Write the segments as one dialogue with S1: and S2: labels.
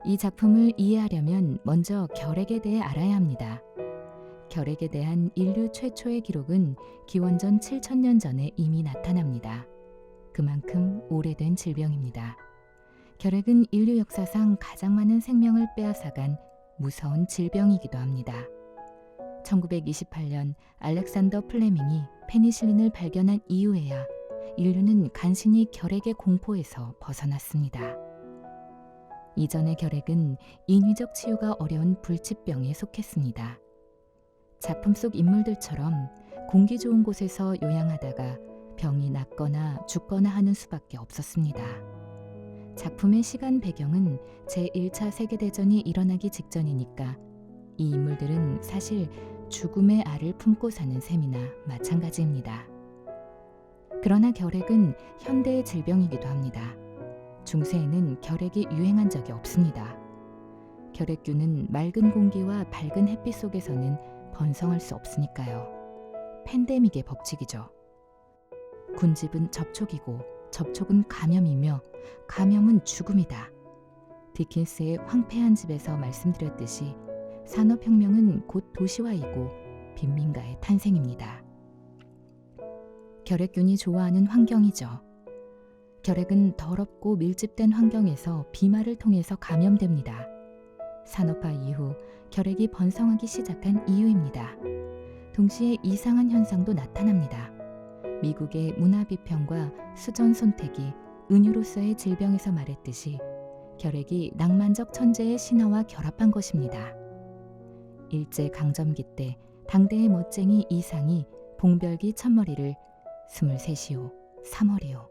S1: 이 작품을 이해하려면 먼저 결핵에 대해 알아야 합니다. 결핵에 대한 인류 최초의 기록은 기원전 7,000년 전에 이미 나타납니다. 그만큼 오래된 질병입니다. 결핵은 인류 역사상 가장 많은 생명을 빼앗아간 무서운 질병이기도 합니다. 1928년 알렉산더 플레밍이 페니실린을 발견한 이후에야 인류는 간신히 결핵의 공포에서 벗어났습니다. 이전의 결핵은 인위적 치유가 어려운 불치병에 속했습니다. 작품 속 인물들처럼 공기 좋은 곳에서 요양하다가 병이 낫거나 죽거나 하는 수밖에 없었습니다. 작품의 시간 배경은 제1차 세계대전이 일어나기 직전이니까 이 인물들은 사실 죽음의 알을 품고 사는 셈이나 마찬가지입니다. 그러나 결핵은 현대의 질병이기도 합니다. 중세에는 결핵이 유행한 적이 없습니다. 결핵균은 맑은 공기와 밝은 햇빛 속에서는 번성할 수 없으니까요. 팬데믹의 법칙이죠. 군집은 접촉이고 접촉은 감염이며 감염은 죽음이다. 디킨스의 황폐한 집에서 말씀드렸듯이 산업혁명은 곧 도시화이고 빈민가의 탄생입니다. 결핵균이 좋아하는 환경이죠. 결핵은 더럽고 밀집된 환경에서 비말을 통해서 감염됩니다. 산업화 이후 결핵이 번성하기 시작한 이유입니다. 동시에 이상한 현상도 나타납니다. 미국의 문화비평가 수전 손택이 은유로서의 질병에서 말했듯이 결핵이 낭만적 천재의 신화와 결합한 것입니다. 일제강점기 때 당대의 멋쟁이 이상이 봉별기 첫머리를 23이요, 3월이요,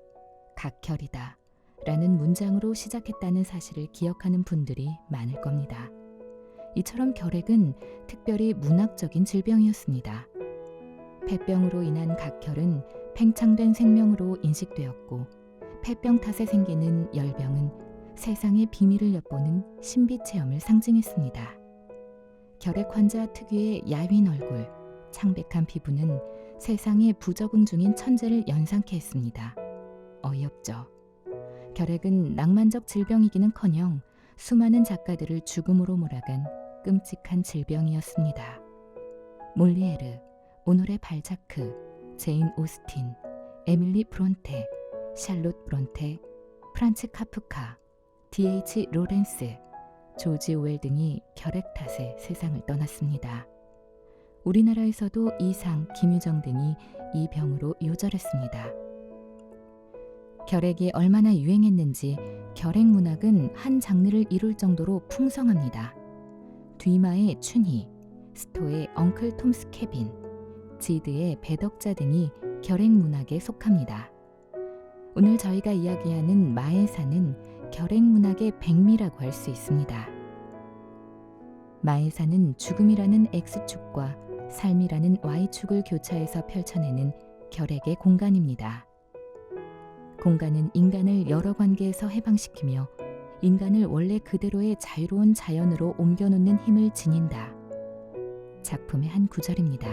S1: 각혈이다 라는 문장으로 시작했다는 사실을 기억하는 분들이 많을 겁니다. 이처럼 결핵은 특별히 문학적인 질병이었습니다. 폐병으로 인한 각혈은 팽창된 생명으로 인식되었고 폐병 탓에 생기는 열병은 세상의 비밀을 엿보는 신비 체험을 상징했습니다. 결핵 환자 특유의 야윈 얼굴, 창백한 피부는 세상의 부적응 중인 천재를 연상케 했습니다. 어이없죠. 결핵은 낭만적 질병이기는커녕 수많은 작가들을 죽음으로 몰아간 끔찍한 질병이었습니다. 몰리에르, 오노레 발자크, 제인 오스틴, 에밀리 브론테, 샬롯 브론테, 프란츠 카프카, D.H. 로렌스, 조지 오웰 등이 결핵 탓에 세상을 떠났습니다. 우리나라에서도 이상, 김유정 등이 이 병으로 요절했습니다. 결핵이 얼마나 유행했는지 결핵 문학은 한 장르를 이룰 정도로 풍성합니다. 뒤마의 춘희, 스토의 엉클 톰스 캐빈, 지드의 배덕자 등이 결핵 문학에 속합니다. 오늘 저희가 이야기하는 마에사는 결핵 문학의 백미라고 할 수 있습니다. 마에사는 죽음이라는 X축과 삶이라는 Y축을 교차해서 펼쳐내는 결핵의 공간입니다. 공간은 인간을 여러 관계에서 해방시키며 인간을 원래 그대로의 자유로운 자연으로 옮겨놓는 힘을 지닌다. 작품의 한 구절입니다.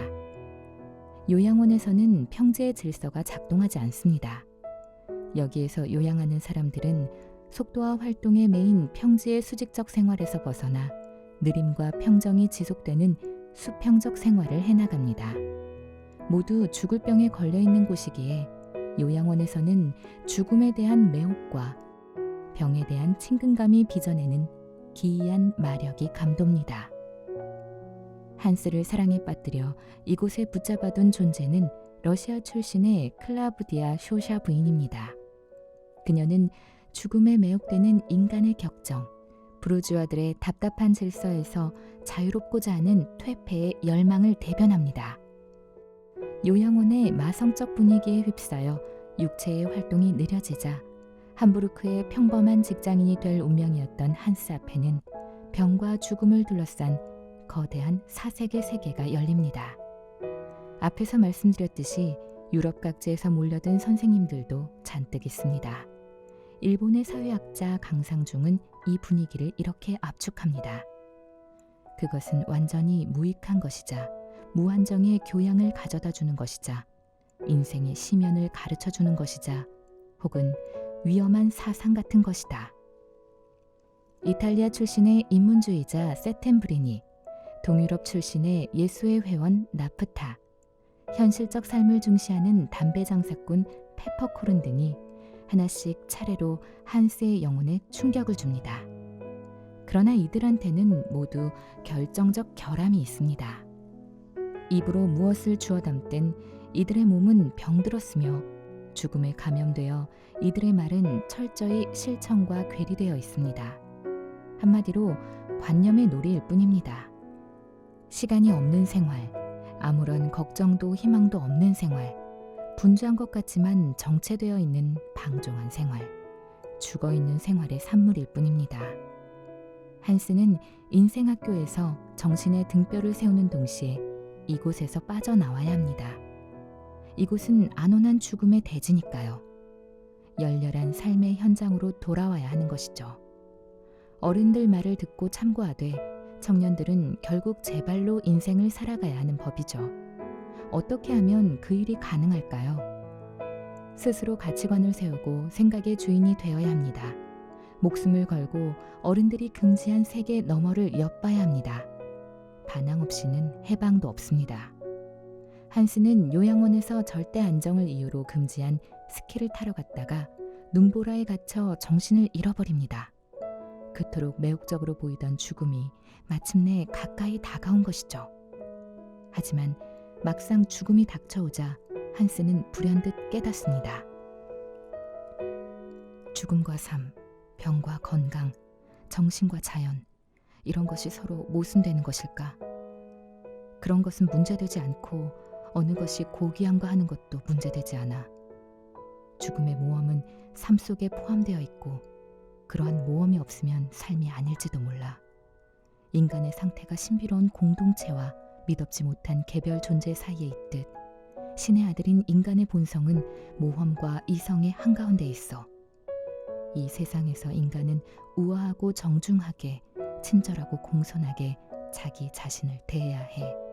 S1: 요양원에서는 평지의 질서가 작동하지 않습니다. 여기에서 요양하는 사람들은 속도와 활동의 메인 평지의 수직적 생활에서 벗어나 느림과 평정이 지속되는 수평적 생활을 해나갑니다. 모두 죽을 병에 걸려있는 곳이기에 요양원에서는 죽음에 대한 매혹과 병에 대한 친근감이 빚어내는 기이한 마력이 감돕니다. 한스를 사랑에 빠뜨려 이곳에 붙잡아둔 존재는 러시아 출신의 클라우디아 쇼샤 부인입니다. 그녀는 죽음에 매혹되는 인간의 격정, 부르주아들의 답답한 질서에서 자유롭고자 하는 퇴폐의 열망을 대변합니다. 요양원의 마성적 분위기에 휩싸여 육체의 활동이 느려지자 함부르크의 평범한 직장인이 될 운명이었던 한스 앞에는 병과 죽음을 둘러싼 거대한 사색의 세계가 열립니다. 앞에서 말씀드렸듯이 유럽 각지에서 몰려든 선생님들도 잔뜩 있습니다. 일본의 사회학자 강상중은 이 분위기를 이렇게 압축합니다. 그것은 완전히 무익한 것이자 무한정의 교양을 가져다 주는 것이자 인생의 심연을 가르쳐 주는 것이자 혹은 위험한 사상 같은 것이다. 이탈리아 출신의 인문주의자 세템브리니, 동유럽 출신의 예수회 회원 나프타, 현실적 삶을 중시하는 담배 장사꾼 페퍼코른 등이 하나씩 차례로 한스의 영혼에 충격을 줍니다. 그러나 이들한테는 모두 결정적 결함이 있습니다. 입으로 무엇을 주워 담든 이들의 몸은 병들었으며 죽음에 감염되어 이들의 말은 철저히 실천과 괴리되어 있습니다. 한마디로 관념의 놀이일 뿐입니다. 시간이 없는 생활, 아무런 걱정도 희망도 없는 생활, 분주한 것 같지만 정체되어 있는 방종한 생활, 죽어있는 생활의 산물일 뿐입니다. 한스는 인생학교에서 정신의 등뼈를 세우는 동시에 이곳에서 빠져나와야 합니다. 이곳은 안온한 죽음의 대지니까요. 열렬한 삶의 현장으로 돌아와야 하는 것이죠. 어른들 말을 듣고 참고하되 청년들은 결국 제 발로 인생을 살아가야 하는 법이죠. 어떻게 하면 그 일이 가능할까요? 스스로 가치관을 세우고 생각의 주인이 되어야 합니다. 목숨을 걸고 어른들이 금지한 세계 너머를 엿봐야 합니다. 반항 없이는 해방도 없습니다. 한스는 요양원에서 절대 안정을 이유로 금지한 스키를 타러 갔다가 눈보라에 갇혀 정신을 잃어버립니다. 그토록 매혹적으로 보이던 죽음이 마침내 가까이 다가온 것이죠. 하지만 막상 죽음이 닥쳐오자 한스는 불현듯 깨닫습니다. 죽음과 삶, 병과 건강, 정신과 자연, 이런 것이 서로 모순되는 것일까? 그런 것은 문제되지 않고 어느 것이 고귀한가 하는 것도 문제되지 않아. 죽음의 모험은 삶 속에 포함되어 있고 그러한 모험이 없으면 삶이 아닐지도 몰라. 인간의 상태가 신비로운 공동체와 미덥지 못한 개별 존재 사이에 있듯 신의 아들인 인간의 본성은 모험과 이성의 한가운데 있어. 이 세상에서 인간은 우아하고 정중하게, 친절하고 공손하게 자기 자신을 대해야 해.